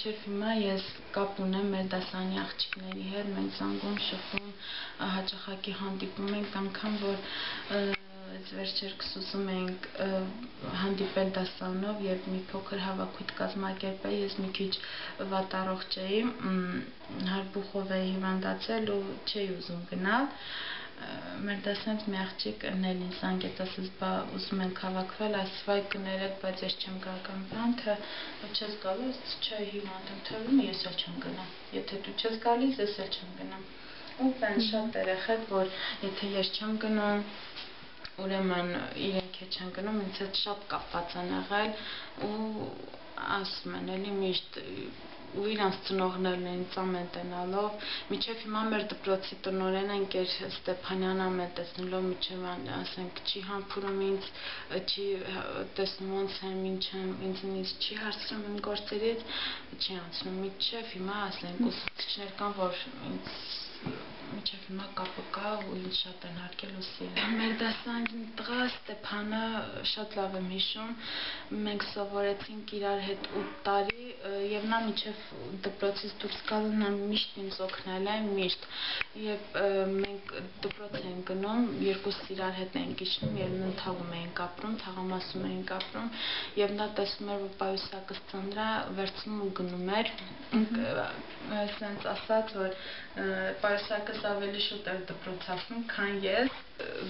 Մինչև հիմա ես կապ ունեմ մեր դասարանի աղջիկների հետ, մենք զանգում, շփվում, հաճախակի հանդիպում ենք, անգամ որ այս վերջերս ուզում ենք հանդիպել դասարանով եւ մի փոքր հավաքույթ կազմակերպել, ես մի քիչ վատառողջ էի, հարբուխով էի հիվանդացել ու չէի ուզում գնալ։ Մեր դասանից մի աղջիկ Նելին զանգեց, ասաց, բա ուզում ենք հավաքվել, այսվայ կներեք, բայց ես չեմ կարող բան, թե չես գալիս, չէ, հիվանդ եմ, թվում է ես էլ չեմ գնա։ Եթե դու չես գալիս, ես էլ չեմ գնա։ Ու բան շատ երեխեք, որ եթե ես չեմ գնում, ուրեմն իրենք էլ չեն գնում, ինձ հետ շատ կապված են եղել ու ասում են էլի միշտ ու իրանց ծնողներն են ծամեն տենալով, մինչև հիմա մեր դպրոցի տնօրենը Ընկեր Ստեփանյանը ամեն տեսնելով մինչև ասենք չի համբուրում ինձ, չի տեսնում ոնց եմ, ինչ եմ, ինձնից չի հարցնում իմ գործերից, չի անցնում, մինչև հիմա ասենք ուսուցիչներ կան, որ ինձ մինչև հիմա կապը կա ու ինձ շատ են հարգել ու սիրել։ Մեր դասարանի տղա Ստեփանը շատ լավ եմ հիշում, մենք սովորեցինք իրար հետ 8 տարի եւ նա մինչև դպրոցից դուրս գալու նա միշտ ինձ օգնել է, միշտ։ Երբ մենք դպրոց ենք գնում, երկուսս իրար հետ ենք իջնում եւ նույն էինք ապրում, թաղամասում էինք ապրում եւ նա տեսնում էր, որ պայուսակս ծնրա, վերցնում ու գնում էր։ Ասենց ասած, որ պայուսակս ավելի շուտ էր դպրոց հասնում, քան ես։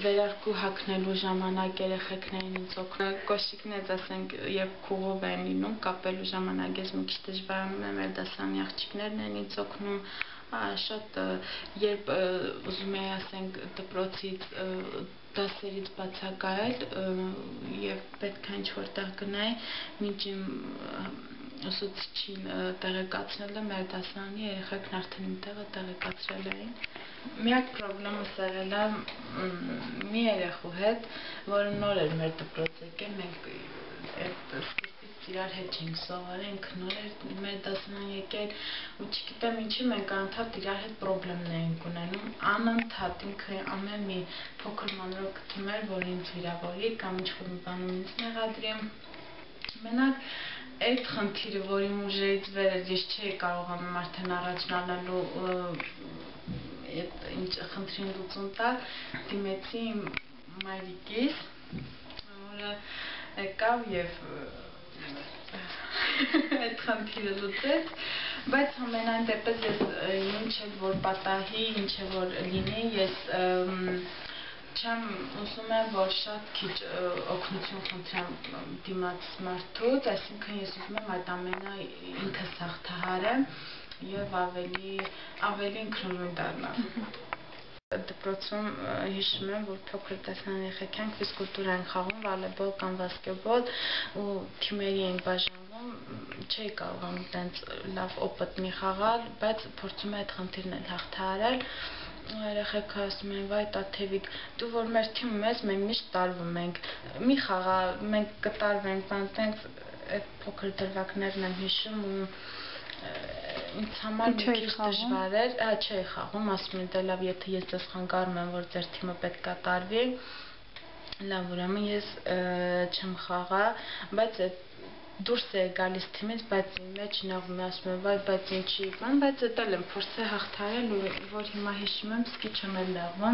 Վերարկու հագնելու ժամանակ երեխեքներին ինձ օգնել, կոշիկներից ասենք, երբ քուղով են լինում, կապելու ժամանակ ես մի քիչ դժվարանում եմ, մեր դասարանի աղջիկներն են ինձ օգնում, շատ երբ ուզում էի ասենք դպրոցից դասերից բացակայել եւ պետք է ինչ-որ տեղ գնայի, մինչ իմ ուսուցիչին տեղեկացնելը մեր դասարանի երեխեքն արդեն իմ տեղը տեղեկացրել էին։ Միակ խնդիրս եղել է մի երեխու հետ, որը նոր էր մեր դպրոց եկել, մենք այդ սկզբից իրար հետ չենք սովորել, ինքը նոր էր մեր դասարան եկել ու չգիտեմ ինչի մենք անընդհատ իրար հետ խնդիրներ էինք ունենում, անընդհատ ինքը ամեն մի փոքր մանրով գտնում էր, որ ինձ վիրավորի կամ ինչ-որ մի բանում ինձ մեղադրի։ Մենակ այդ խնդիրը, որ իմ ուժերից վեր էր, ես չէի կարողանում արդեն առաջնալու այդ խնդրին լուծում տալ, դիմեցի իմ մայրիկիս, որը եկավ եւ այդ խնդիրը լուծեց, բայց ամենայն դեպս ես ինչ էլ որ պատահի, ինչ էլ որ լինի, ես չեմ ուզում եմ, որ շատ քիչ օգնություն խնդրեմ դիմաց մարդուց, այսինքն ես ուզում եմ այդ ամենը ինքս հաղթահարեմ եւ ավելի ինքնուրույն դառնալ։ Դպրոցում հիշում եմ, որ փոքր դասարան երեխեք ենք, ֆիզկուլտուրա ենք խաղում, վոլեյբոլ կամ բասկետբոլ ու թիմերի ենք բաժանվում, չէի կարողանում տենց լավ օպիտ մի խաղալ, բայց փորձում եմ այդ խնդիրն էլ հաղթահարել։ Երեխեքը ասում են, վայ Տաթևիկ, դու որ մեր թիմում ես, մենք միշտ տարվում ենք, մի խաղա, մենք կտարվենք, բան տենց այդ փոքր դրվագներն եմ հիշում ու ինձ համար մի քիչ դժվար էր, չէի խաղում, ասում են, դե լավ, եթե ես ձեզ խանգարում եմ, որ ձեր թիմը պետք է տարվի, լավ, ուրեմն ես չեմ խաղա, բայց դուրս էի գալիս թիմից, բայց իմ մեջ նեղում եմ, ասում եմ, վայ, բայց ինչի, բայց էդ էլ եմ փորձել հաղթահարել, որ հիմա հիշում եմ, սկի չեմ էլ նեղվում։